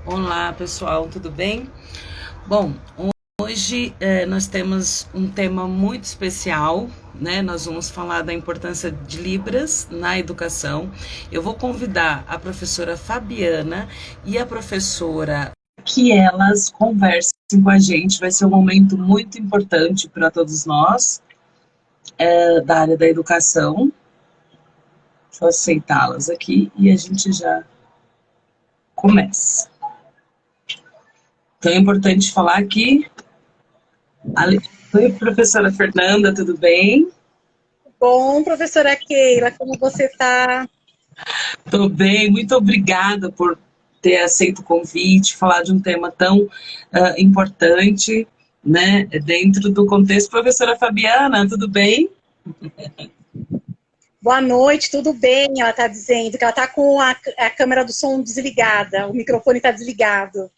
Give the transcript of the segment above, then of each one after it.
Olá, pessoal, tudo bem? Bom, hoje nós temos um tema muito especial, né? Nós vamos falar da importância de Libras na educação. Eu vou convidar a professora Fabiana e a professora que elas conversem com a gente. Vai ser um momento muito importante para todos nós, da área da educação. Deixa eu aceitá-las aqui e a gente já começa. Então é importante falar que Oi, professora Fernanda, tudo bem? Bom, professora Keila, como você está? Tudo bem, muito obrigada por ter aceito o convite, falar de um tema tão importante, né, dentro do contexto. Professora Fabiana, tudo bem? Boa noite, tudo bem? Ela está dizendo que ela está com a câmera do som desligada, o microfone está desligado.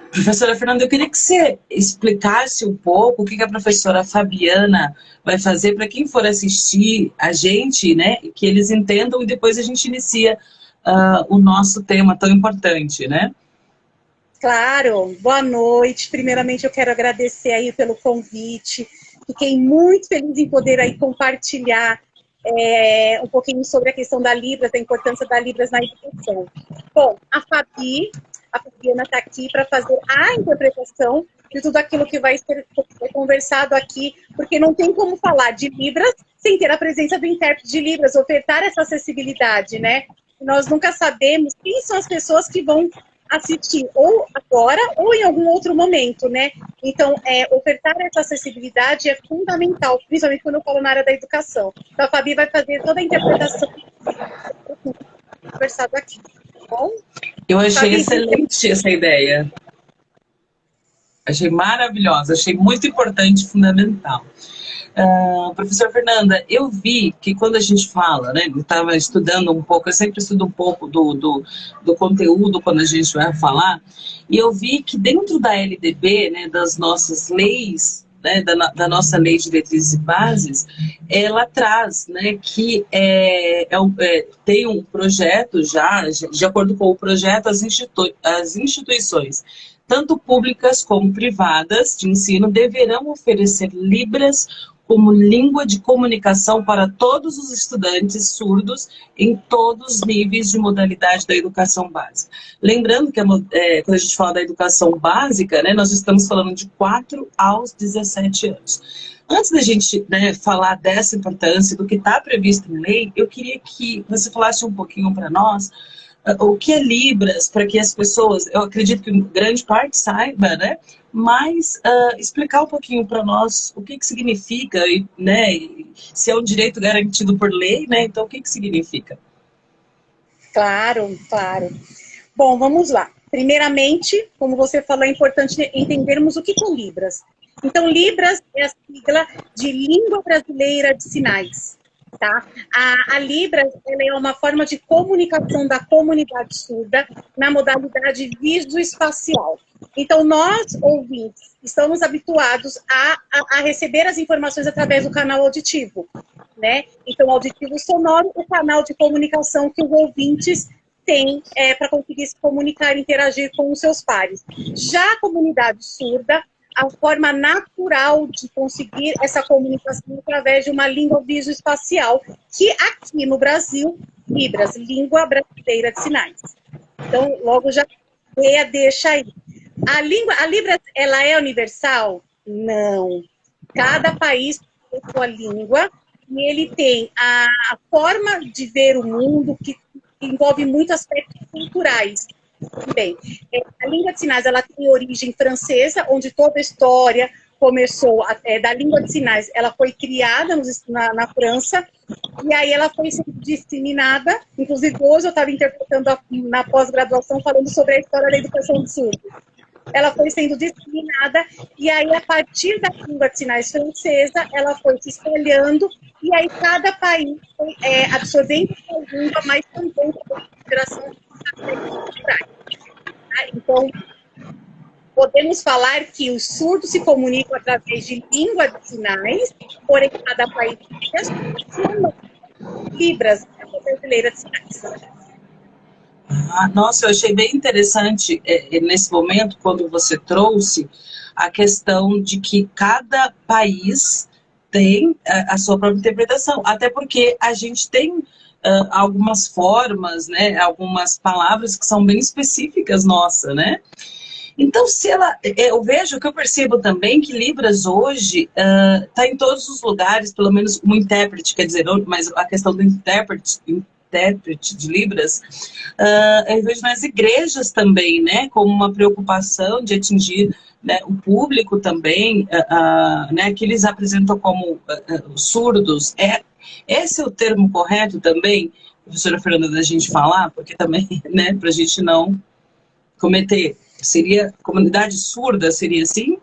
Professora Fernanda, eu queria que você explicasse um pouco o que a professora Fabiana vai fazer para quem for assistir a gente, né, que eles entendam e depois a gente inicia o nosso tema tão importante, né? Claro, boa noite. Primeiramente, eu quero agradecer aí pelo convite. Fiquei muito feliz em poder aí compartilhar um pouquinho sobre a questão da Libras, da importância da Libras na educação. Bom, a Fabiana está aqui para fazer a interpretação de tudo aquilo que vai ser conversado aqui, porque não tem como falar de Libras sem ter a presença do intérprete de Libras, ofertar essa acessibilidade, né? Nós nunca sabemos quem são as pessoas que vão assistir ou agora ou em algum outro momento, né? Então, ofertar essa acessibilidade é fundamental, principalmente quando eu falo na área da educação. Então, a Fabi vai fazer toda a interpretação conversado aqui, tá bom? Eu achei Fabi, excelente essa ideia. Achei maravilhosa, achei muito importante e fundamental. Professora Fernanda, eu vi que quando a gente fala, né, eu estava estudando um pouco, eu sempre estudo um pouco do conteúdo quando a gente vai falar, e eu vi que dentro da LDB, né, das nossas leis, né, da nossa lei de diretrizes e bases, ela traz, né, que tem um projeto já, de acordo com o projeto, as instituições tanto públicas como privadas de ensino, deverão oferecer Libras como língua de comunicação para todos os estudantes surdos em todos os níveis de modalidade da educação básica. Lembrando que quando a gente fala da educação básica, né, nós estamos falando de 4 aos 17 anos. Antes da gente, né, falar dessa importância, do que está previsto em lei, eu queria que você falasse um pouquinho para nós o que é Libras, para que as pessoas, eu acredito que grande parte saiba, né? Mas explicar um pouquinho para nós o que significa, né? Se é um direito garantido por lei, né? Então, o que significa? claro, claro. Bom, vamos lá. Primeiramente, como você falou, é importante entendermos o que são Libras. Então, Libras é a sigla de Língua Brasileira de Sinais. Tá? A Libras ela é uma forma de comunicação da comunidade surda na modalidade visoespacial. Então, nós, ouvintes, estamos habituados a receber as informações através do canal auditivo. Né? Então, auditivo sonoro, o canal de comunicação que os ouvintes têm para conseguir se comunicar e interagir com os seus pares. Já a comunidade surda, a forma natural de conseguir essa comunicação através de uma língua visoespacial, que aqui no Brasil, Libras, Língua Brasileira de Sinais. Então, logo já deixa aí. A Libras, ela é universal? Não. Cada país tem sua língua e ele tem a forma de ver o mundo que envolve muitos aspectos culturais também. A língua de sinais ela tem origem francesa, onde toda a história começou da língua de sinais. Ela foi criada na França e aí ela foi sendo disseminada. Inclusive, hoje eu estava interpretando na pós-graduação falando sobre a história da educação do surdo. Ela foi sendo disseminada, e aí, a partir da língua de sinais francesa, ela foi se espalhando, e aí cada país foi absorvendo a língua, mas também com consideração dos aspectos culturais. Tá? Então, podemos falar que os surdos se comunicam através de língua de sinais, porém, cada país tem a sua Libras, a brasileira de sinais. Ah, nossa, eu achei bem interessante nesse momento, quando você trouxe a questão de que cada país tem a sua própria interpretação, até porque a gente tem algumas formas, né, algumas palavras que são bem específicas nossa, né? Então, se ela, eu vejo que eu percebo também que Libras hoje está em todos os lugares, pelo menos um intérprete, quer dizer, mas a questão do intérprete de Libras, eu vejo nas igrejas também, né, como uma preocupação de atingir, né, o público também, né, que eles apresentam como surdos. Esse é o termo correto também, professora Fernanda, da gente falar, porque também, né, para a gente não cometer. Seria comunidade surda, seria assim?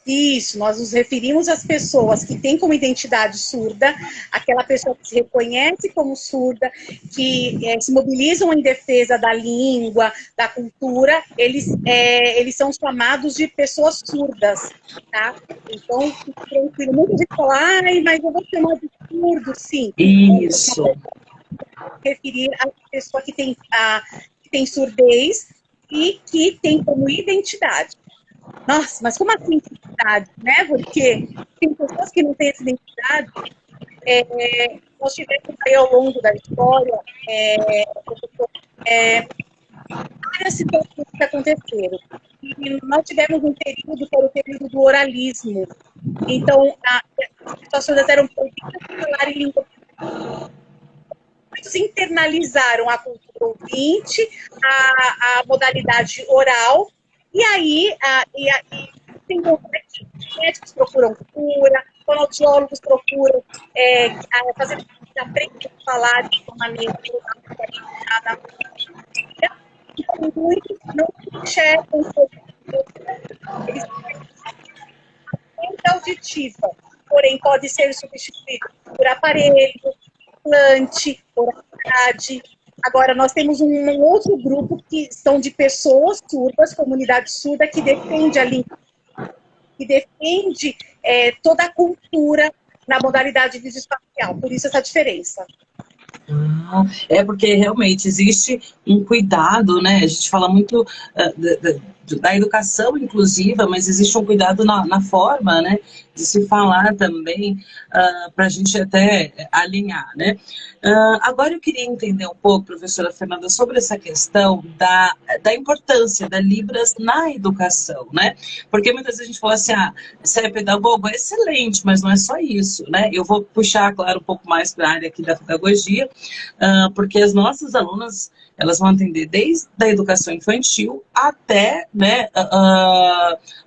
Isso, nós nos referimos às pessoas que têm como identidade surda, aquela pessoa que se reconhece como surda, que se mobilizam em defesa da língua, da cultura, eles são chamados de pessoas surdas, tá? Então, fique tranquilo. Muita gente fala, ai, mas eu vou chamar de surdo, sim. Isso. Referir à pessoa que tem surdez e que tem como identidade. Nossa, mas como assim identidade, né? Porque tem pessoas que não têm essa identidade. Nós tivemos aí ao longo da história várias situações que aconteceram. E nós tivemos um período que era o período do oralismo. Então, as situações eram proibidas de falar em língua. Muitos internalizaram a cultura ouvinte, a modalidade oral, e aí tem médicos procuram cura, fonoaudiólogos procuram fazer aprender a falar de uma maneira qualificada. Então, muitos não enxergam eles têm auditiva, porém pode ser substituído por aparelho, implante, oralidade. Agora, nós temos um outro grupo que são de pessoas surdas, comunidade surda, que defende a língua, que defende toda a cultura na modalidade videoespacial. Por isso essa diferença. É porque realmente existe um cuidado, né? A gente fala muito da educação inclusiva, mas existe um cuidado na forma, né, de se falar também, para a gente até alinhar, né? Agora eu queria entender um pouco, professora Fernanda, sobre essa questão da importância da Libras na educação, né? Porque muitas vezes a gente fala assim, você é pedagogo, é excelente, mas não é só isso, né? Eu vou puxar, claro, um pouco mais para a área aqui da pedagogia, porque as nossas alunas, elas vão atender desde a educação infantil até, né,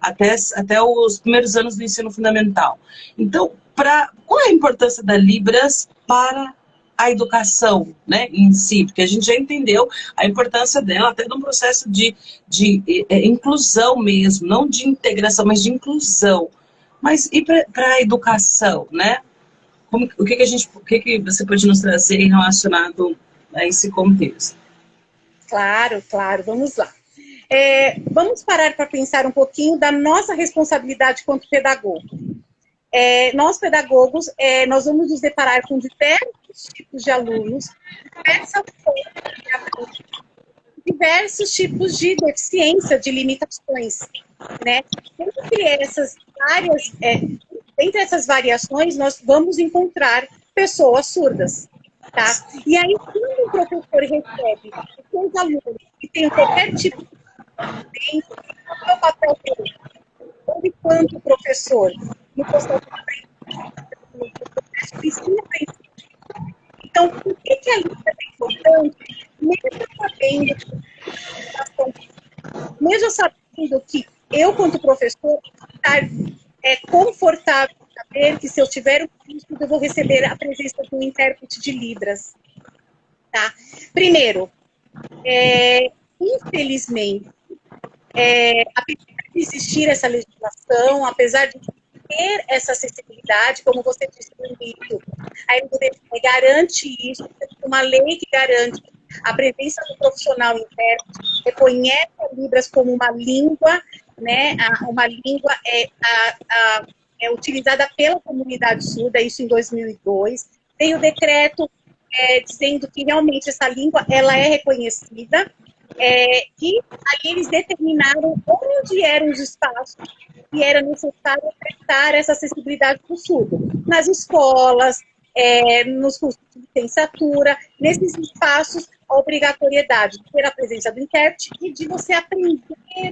até os primeiros anos do ensino fundamental. Então, qual é a importância da Libras para a educação, né, em si? Porque a gente já entendeu a importância dela até num processo de inclusão mesmo, não de integração, mas de inclusão. Mas e para a educação, né? O que você pode nos trazer relacionado a esse contexto? Claro, claro, vamos lá. Vamos parar para pensar um pouquinho da nossa responsabilidade quanto pedagogo. Nós, pedagogos, nós vamos nos deparar com diversos tipos de alunos, diversos tipos de deficiência, de limitações, né? Entre essas variações, nós vamos encontrar pessoas surdas, tá? E aí, quando o professor recebe os seus alunos que têm qualquer tipo de deficiência, qual é o papel dele? Ou enquanto professor, no processo de ensino. Então, por que a língua é importante? Mesmo sabendo que eu, quanto professor, estar confortável em saber que se eu tiver um risco, eu vou receber a presença de um intérprete de Libras. Tá? Primeiro, infelizmente, apesar de existir essa legislação, apesar de ter essa acessibilidade, como você disse no início, a LGPD garante isso, uma lei que garante a presença do profissional intérprete, reconhece a Libras como uma língua, né? Uma língua utilizada pela comunidade surda, isso em 2002. Tem o decreto dizendo que realmente essa língua ela é reconhecida, e aí eles determinaram onde eram os espaços que era necessário prestar essa acessibilidade para o surdo. Nas escolas, nos cursos de licenciatura, nesses espaços, a obrigatoriedade de ter a presença do intérprete e de você aprender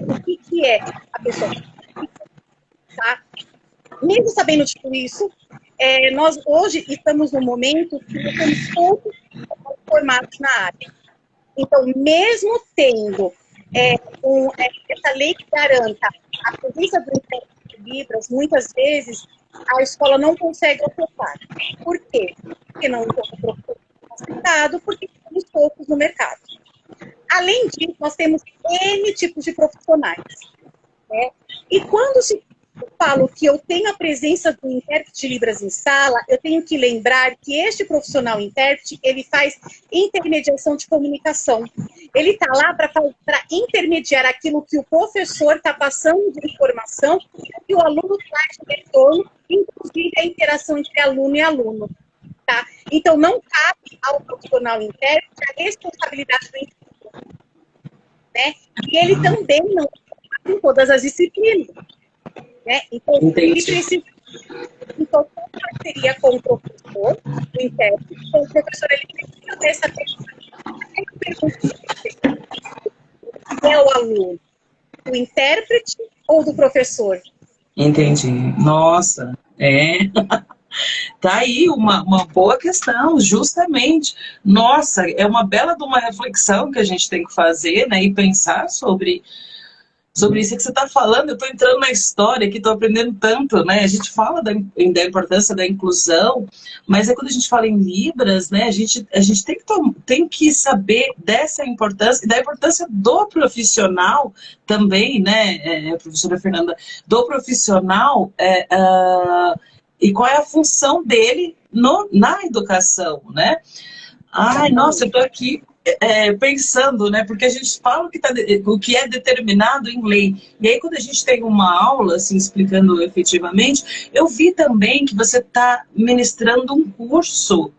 o que é a pessoa. Tá? Mesmo sabendo de tudo isso, nós hoje estamos no momento que nós temos poucos formados na área. Então, mesmo tendo essa lei que garanta a presença do intérprete de Libras, muitas vezes a escola não consegue ofertar. Por quê? Porque não encontra professor capacitado, porque temos poucos no mercado. Além disso, nós temos N tipos de profissionais. Né? E quando eu falo que eu tenho a presença do intérprete de Libras em sala, eu tenho que lembrar que este profissional intérprete, ele faz intermediação de comunicação. Ele está lá para intermediar aquilo que o professor está passando de informação e o aluno traz de retorno, inclusive a interação entre aluno e aluno. Tá? Então, não cabe ao profissional intérprete a responsabilidade do ensino. Né? E ele também não está em todas as disciplinas. Né? Então, ele precisa. Então, com parceria com o professor, o intérprete, então, o professor ele precisa ter essa pergunta: é o aluno, do intérprete ou do professor? Entendi. Nossa, tá aí uma boa questão, justamente. Nossa, é uma bela de uma reflexão que a gente tem que fazer, né? E pensar sobre isso que você está falando. Eu estou entrando na história aqui, estou aprendendo tanto, né? A gente fala da importância da inclusão, mas quando a gente fala em Libras, né? A gente tem que saber dessa importância e da importância do profissional também, né, professora Fernanda, do profissional e qual é a função dele na educação, né? Ai, nossa, eu estou aqui pensando, né? Porque a gente fala o que é determinado em lei. E aí, quando a gente tem uma aula, assim, explicando efetivamente, eu vi também que você está ministrando um curso,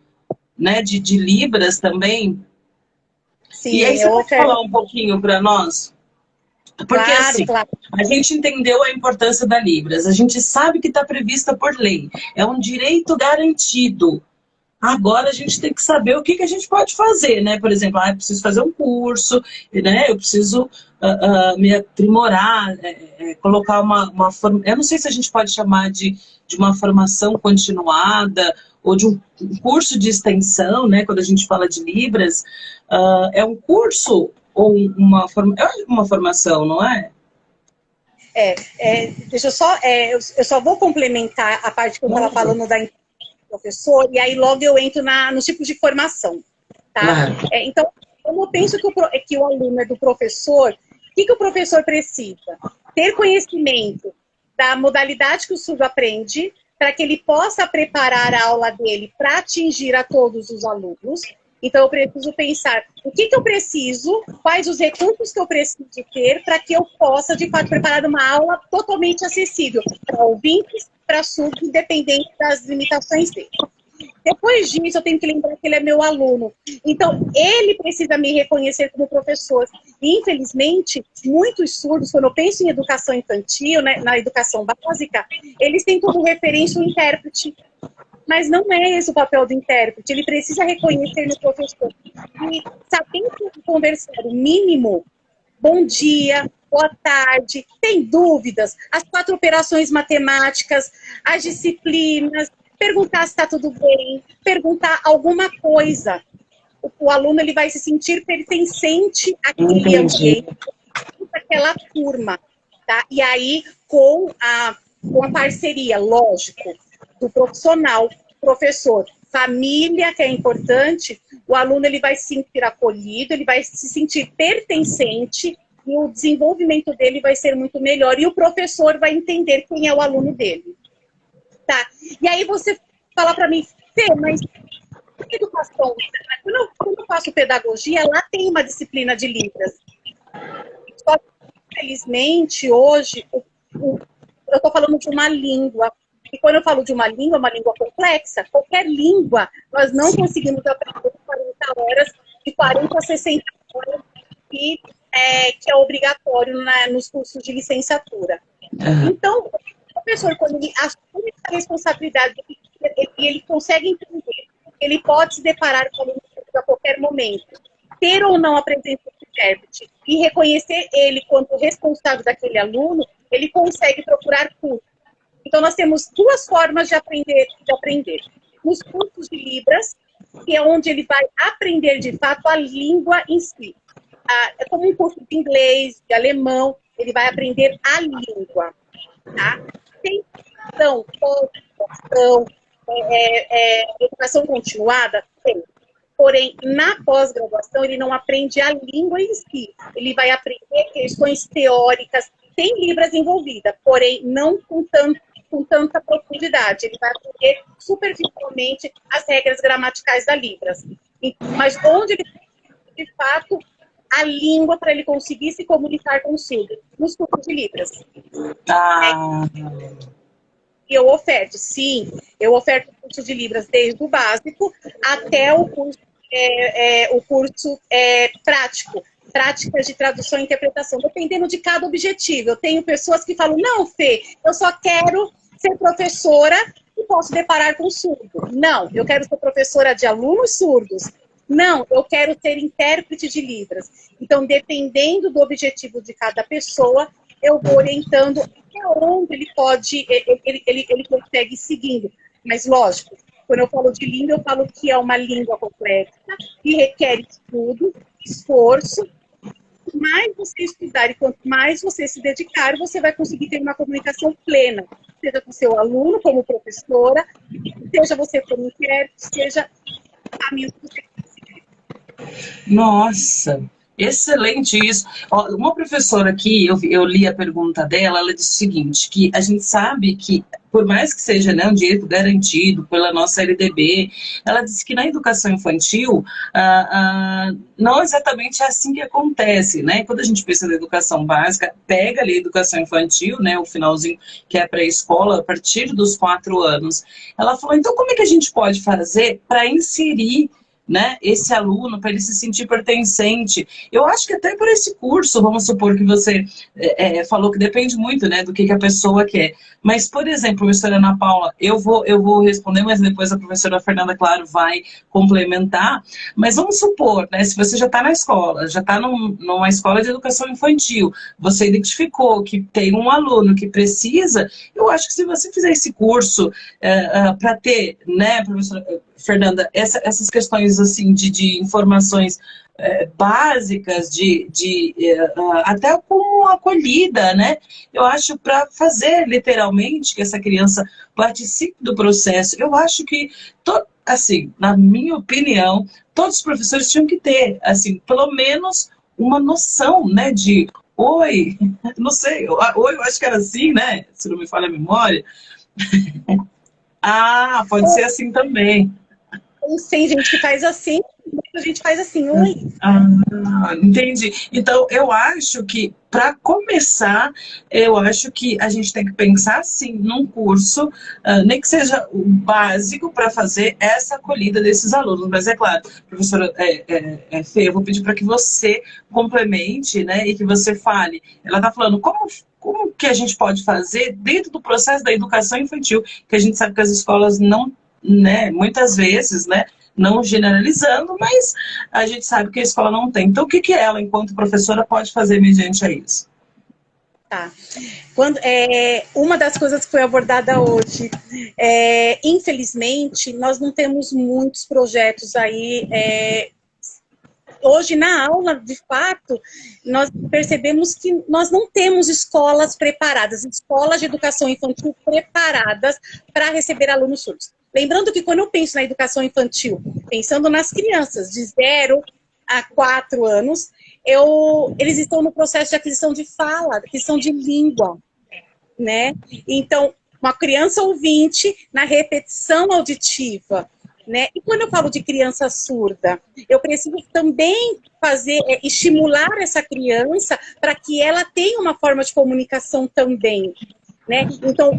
né, de Libras também. Sim, e aí, você pode falar um pouquinho para nós? Porque, claro, assim, claro. a gente entendeu a importância da Libras, a gente sabe que está prevista por lei, é um direito garantido. Agora a gente tem que saber o que a gente pode fazer, né? Por exemplo, eu preciso fazer um curso, né? Eu preciso me aprimorar, colocar uma forma. Eu não sei se a gente pode chamar de uma formação continuada ou de um curso de extensão, né? Quando a gente fala de Libras, é um curso ou uma formação, não é? Deixa eu só, eu só vou complementar a parte que eu estava falando da professor, e aí logo eu entro nos tipos de formação, tá? Claro. Então, eu penso que o aluno é do professor, o que o professor precisa? Ter conhecimento da modalidade que o surdo aprende, para que ele possa preparar a aula dele para atingir a todos os alunos. Então, eu preciso pensar o que eu preciso, quais os recursos que eu preciso ter para que eu possa, de fato, preparar uma aula totalmente acessível para ouvintes, para surdos, independente das limitações dele. Depois disso, eu tenho que lembrar que ele é meu aluno. Então, ele precisa me reconhecer como professor. E, infelizmente, muitos surdos, quando eu penso em educação infantil, né, na educação básica, eles têm como referência o intérprete. Mas não é esse o papel do intérprete. Ele precisa reconhecer no professor. E sabendo conversar o mínimo, bom dia, boa tarde, tem dúvidas, as 4 operações matemáticas, as disciplinas, perguntar se está tudo bem, perguntar alguma coisa. O aluno ele vai se sentir pertencente àquele ambiente, àquela turma. Tá? E aí, com a parceria, lógico, do profissional, professor, família, que é importante, o aluno ele vai se sentir acolhido, ele vai se sentir pertencente e o desenvolvimento dele vai ser muito melhor. E o professor vai entender quem é o aluno dele. Tá? E aí você fala para mim, Fê, mas educação, quando eu faço pedagogia, lá tem uma disciplina de Libras. Só que, infelizmente, hoje, eu estou falando de uma língua E quando eu falo de uma língua complexa, qualquer língua, nós não conseguimos aprender 40 horas, de 40 a 60 horas, que é obrigatório nos cursos de licenciatura. Então, o professor, quando ele assume essa responsabilidade e ele consegue entender, ele pode se deparar com o aluno a qualquer momento, ter ou não a presença do intérprete e reconhecer ele quanto responsável daquele aluno, ele consegue procurar curso. Então, nós temos duas formas de aprender. Nos cursos de Libras, que é onde ele vai aprender, de fato, a língua em si. É como um curso de inglês, de alemão, ele vai aprender a língua. Tá? Tem pós-graduação, educação continuada? Tem. Porém, na pós-graduação, ele não aprende a língua em si. Ele vai aprender questões teóricas, tem Libras envolvida, porém, não com tanta profundidade. Ele vai aprender superficialmente as regras gramaticais da Libras. Mas onde ele tem, de fato, a língua para ele conseguir se comunicar com o surdo? Nos cursos de Libras. E eu oferto, sim, eu oferto o curso de Libras desde o básico até o curso prático, práticas de tradução e interpretação, dependendo de cada objetivo. Eu tenho pessoas que falam, não, Fê, eu só quero ser professora e posso deparar com surdo. Não, eu quero ser professora de alunos surdos. Não, eu quero ser intérprete de Libras. Então, dependendo do objetivo de cada pessoa, eu vou orientando até onde ele pode, ele consegue ir seguindo. Mas, lógico, quando eu falo de língua, eu falo que é uma língua complexa, que requer estudo, esforço. Quanto mais você estudar e quanto mais você se dedicar, você vai conseguir ter uma comunicação plena, seja com seu aluno, como professora, seja você como intérprete, seja caminho que você conseguir. Nossa, excelente isso. Ó, uma professora aqui, eu li a pergunta dela, ela disse o seguinte, que a gente sabe que, por mais que seja, né, um direito garantido pela nossa LDB, ela disse que na educação infantil não exatamente é assim que acontece, né? Quando a gente pensa na educação básica, pega ali a educação infantil, né, o finalzinho que é pré-escola, a partir dos 4 anos. Ela falou, então como é que a gente pode fazer para inserir, né, esse aluno, para ele se sentir pertencente? Eu acho que até por esse curso, vamos supor que você falou que depende muito, né, do que a pessoa quer. Mas, por exemplo, professora Ana Paula, eu vou responder, mas depois a professora Fernanda, claro, vai complementar. Mas vamos supor, né, se você já está na escola, já está numa escola de educação infantil, você identificou que tem um aluno que precisa, eu acho que se você fizer esse curso para ter, né, professora Fernanda, essas questões assim de informações básicas, até como acolhida, né? Eu acho, para fazer literalmente que essa criança participe do processo, eu acho que, assim, na minha opinião, todos os professores tinham que ter, assim, pelo menos uma noção, né, de oi, não sei, oi, eu acho que era assim, né? Se não me falha a memória. Pode ser assim também. Tem gente que faz assim, muita gente faz assim, oi. Entendi. Então, eu acho que, para começar, eu acho que a gente tem que pensar, sim, num curso, nem que seja o básico, para fazer essa acolhida desses alunos. Mas, é claro, professora Fê, eu vou pedir para que você complemente, né, e que você fale. Ela está falando como que a gente pode fazer dentro do processo da educação infantil, que a gente sabe que as escolas não, né, muitas vezes, né, não generalizando, mas a gente sabe que a escola não tem. Então, o que ela, enquanto professora, pode fazer mediante a isso? Tá. Uma das coisas que foi abordada hoje, infelizmente, nós não temos muitos projetos aí. Hoje, na aula, de fato, nós percebemos que nós não temos escolas preparadas, escolas de educação infantil preparadas para receber alunos surdos. Lembrando que quando eu penso na educação infantil, pensando nas crianças de 0 a 4 anos, eles estão no processo de aquisição de fala, aquisição de língua, né? Então, uma criança ouvinte na repetição auditiva, né? E quando eu falo de criança surda, eu preciso também estimular essa criança para que ela tenha uma forma de comunicação também. né? Então,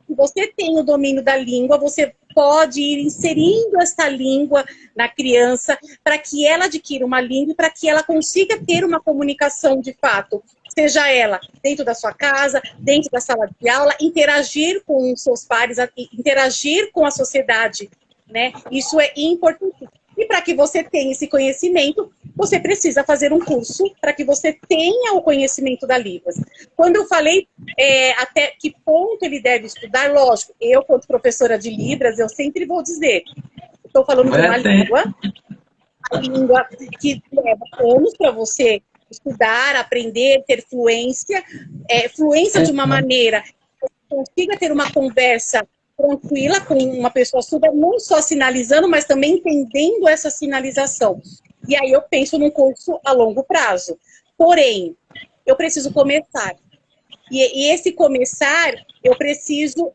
se você tem o domínio da língua, você pode ir inserindo essa língua na criança para que ela adquira uma língua e para que ela consiga ter uma comunicação de fato, seja ela dentro da sua casa, dentro da sala de aula, interagir com os seus pares, interagir com a sociedade, né? Isso é importante. E para que você tenha esse conhecimento, você precisa fazer um curso para que você tenha o conhecimento da Libras. Quando eu falei até que ponto ele deve estudar, lógico, eu, como professora de Libras, eu sempre vou dizer, estou falando de uma língua que leva anos para você estudar, aprender, ter fluência, fluência de uma maneira que você consiga ter uma conversa tranquila com uma pessoa surda, não só sinalizando, mas também entendendo essa sinalização. E aí eu penso num curso a longo prazo. Porém, eu preciso começar. E esse começar, eu preciso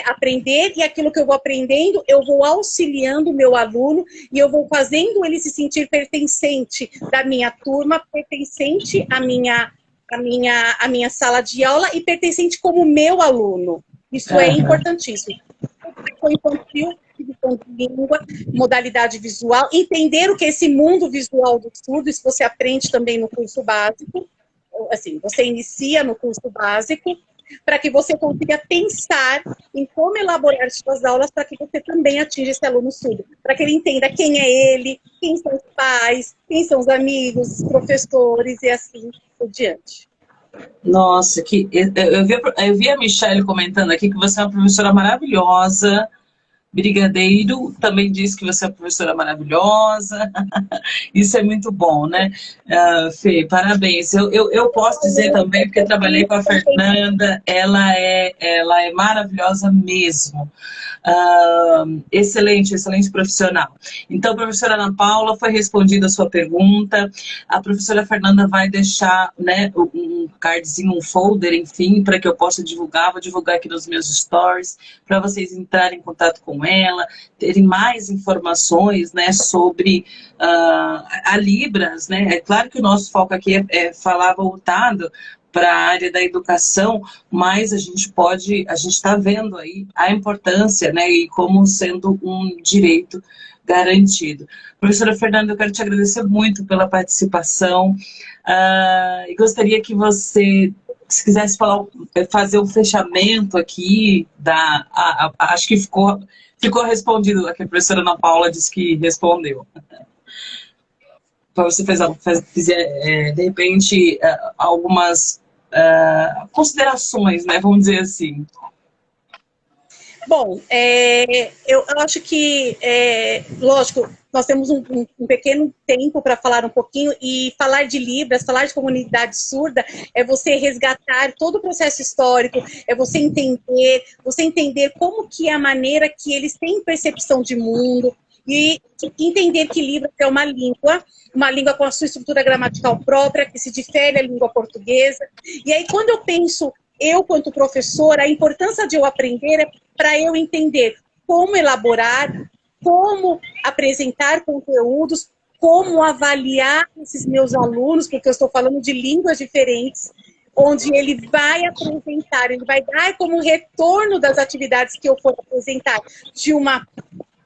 aprender, e aquilo que eu vou aprendendo, eu vou auxiliando o meu aluno, e eu vou fazendo ele se sentir pertencente da minha turma, pertencente à minha sala de aula, e pertencente como meu aluno. Isso é importantíssimo. Foi infantil, divisão de língua, modalidade visual, entender o que é esse mundo visual do surdo, isso você aprende também no curso básico, assim, você inicia no curso básico, para que você consiga pensar em como elaborar suas aulas para que você também atinja esse aluno surdo, para que ele entenda quem é ele, quem são os pais, quem são os amigos, os professores e assim por diante. Nossa, eu vi a Michelle comentando aqui que você é uma professora maravilhosa. Brigadeiro também disse que você é uma professora maravilhosa. Isso é muito bom, né? Fê, parabéns. Eu posso dizer também, porque eu trabalhei com a Fernanda, ela é maravilhosa mesmo. Excelente, excelente profissional. Então, professora Ana Paula, foi respondida a sua pergunta. A professora Fernanda vai deixar, né, um cardzinho, um folder, enfim, para que eu possa divulgar. Vou divulgar aqui nos meus stories, para vocês entrarem em contato com ela, terem mais informações, né, sobre a Libras, né? É claro que o nosso foco aqui é falar voltado para a área da educação, mas a gente está vendo aí a importância, né, e como sendo um direito garantido. Professora Fernanda, eu quero te agradecer muito pela participação, e gostaria que você, se quisesse fazer um fechamento aqui, acho que ficou respondido, a que a professora Ana Paula disse que respondeu. Para você fizer, de repente, algumas considerações, né? Vamos dizer assim. Bom, eu acho que, lógico, nós temos um pequeno tempo para falar um pouquinho, e falar de Libras, falar de comunidade surda, é você resgatar todo o processo histórico, é você entender como que é a maneira que eles têm percepção de mundo, e entender que Libras é uma língua com a sua estrutura gramatical própria, que se difere da língua portuguesa. E aí, quando eu penso, eu, quanto professora, a importância de eu aprender é para eu entender como elaborar, como apresentar conteúdos, como avaliar esses meus alunos, porque eu estou falando de línguas diferentes, onde ele vai apresentar, ele vai dar como retorno das atividades que eu for apresentar, de uma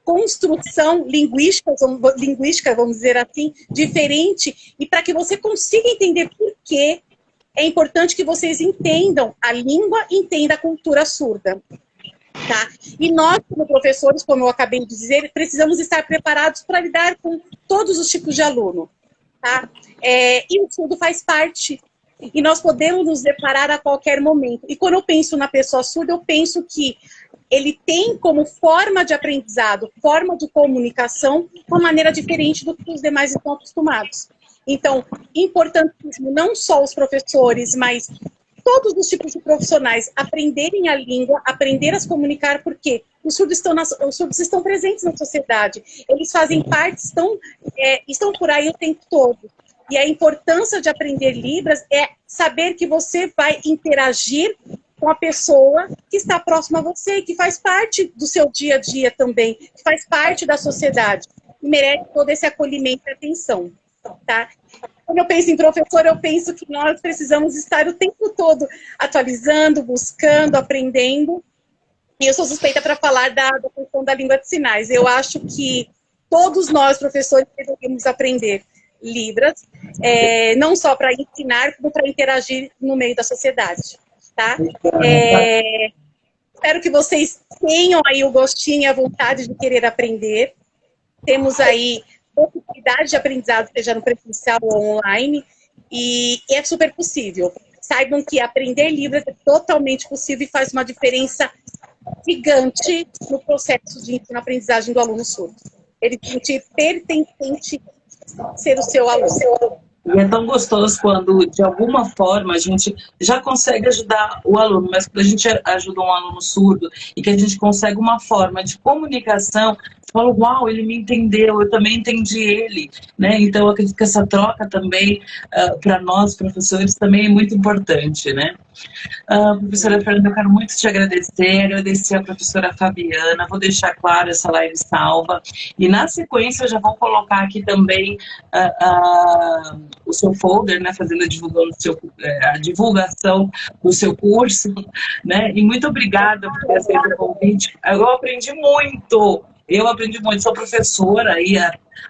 construção linguística, vamos dizer assim, diferente, e para que você consiga entender por que é importante que vocês entendam a língua, entendam a cultura surda. Tá? E nós, como professores, como eu acabei de dizer, precisamos estar preparados para lidar com todos os tipos de aluno. Tá? E o surdo faz parte. E nós podemos nos deparar a qualquer momento. E quando eu penso na pessoa surda, eu penso que ele tem como forma de aprendizado, forma de comunicação, uma maneira diferente do que os demais estão acostumados. Então, importantíssimo, não só os professores, mas todos os tipos de profissionais aprenderem a língua, aprender a se comunicar, porque os surdos estão presentes na sociedade, eles fazem parte, estão por aí o tempo todo. E a importância de aprender Libras é saber que você vai interagir com a pessoa que está próxima a você, que faz parte do seu dia a dia também, que faz parte da sociedade, e merece todo esse acolhimento e atenção. Tá? quando eu penso em professor, eu penso que nós precisamos estar o tempo todo atualizando, buscando, aprendendo. E eu sou suspeita para falar da questão da língua de sinais. Eu acho que todos nós, professores, deveríamos aprender Libras, não só para ensinar, como para interagir no meio da sociedade. Tá? Espero que vocês tenham aí o gostinho e a vontade de querer aprender. Temos aí possibilidade de aprendizado, seja no presencial ou online, e é super possível. Saibam que aprender Libras é totalmente possível e faz uma diferença gigante no processo de ensino-aprendizagem do aluno surdo. Ele sentir pertencente ser o seu aluno. E é tão gostoso quando, de alguma forma, a gente já consegue ajudar o aluno, mas quando a gente ajuda um aluno surdo e que a gente consegue uma forma de comunicação, você fala, uau, ele me entendeu, eu também entendi ele, né? Então, eu acredito que essa troca também, para nós, professores, também é muito importante, né? Professora Fernanda, eu quero muito te agradecer a professora Fabiana, vou deixar claro essa live salva, e na sequência eu já vou colocar aqui também o seu folder, né, fazendo a divulgação do seu curso, né, e muito obrigada por ter aceito o convite. Eu aprendi muito, sou professora aí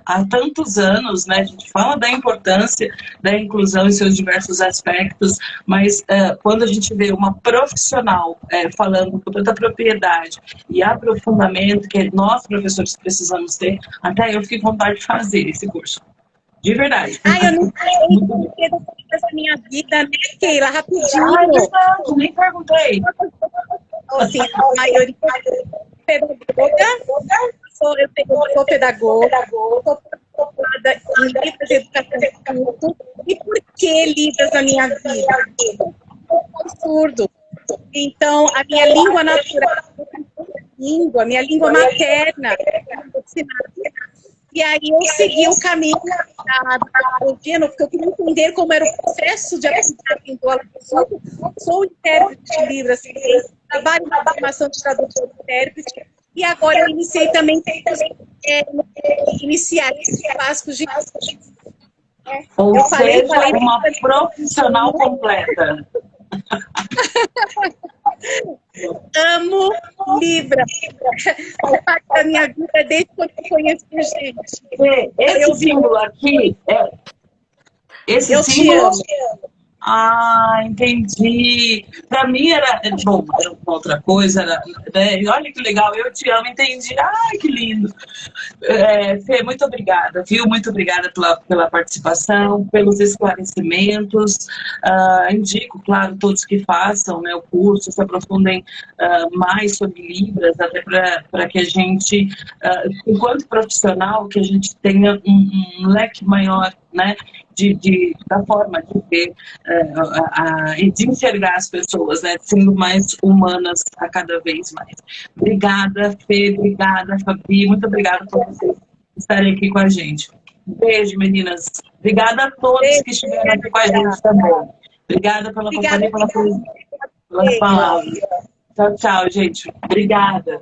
há tantos anos, né, a gente fala da importância da inclusão em seus diversos aspectos, mas quando a gente vê uma profissional falando com tanta propriedade e aprofundamento que nós, professores, precisamos ter, até eu fiquei com vontade de fazer esse curso. De verdade. Eu não sei da minha vida, né, Keila? Rapidinho. Não, nem perguntei. Assim, a maioria é pedagoga. Eu sou pedagoga, sou formada em Libras e Educação. E por que Libras na minha vida? Eu sou surdo. Então, a minha língua natural, minha língua materna, e aí eu segui o caminho da pedagogia, porque eu queria entender como era o processo de aprendizagem do aluno surdo. Sou intérprete de Libras, trabalho na formação de tradutor e intérprete, e agora eu iniciei também iniciais básicos de Ou seja, uma profissional completa. Amo Libras. É parte da minha vida desde quando eu conheço gente. Esse símbolo aqui, esse símbolo... entendi. Para mim era uma outra coisa, né? Olha que legal, eu te amo, entendi. Ai, que lindo. Fê, muito obrigada, viu? Muito obrigada pela participação, pelos esclarecimentos. Indico, claro, todos que façam, né, o curso, se aprofundem mais sobre Libras, até para que a gente, enquanto profissional, que a gente tenha um leque maior, né, da forma de ver e de enxergar as pessoas, né, sendo mais humanas a cada vez mais. Obrigada, Fê, obrigada, Fabi, muito obrigada por vocês estarem aqui com a gente. Beijo, meninas. Obrigada a todos que estiveram aqui com a gente também. Obrigada pela companhia, pelas palavras. Tchau, tchau, gente. Obrigada.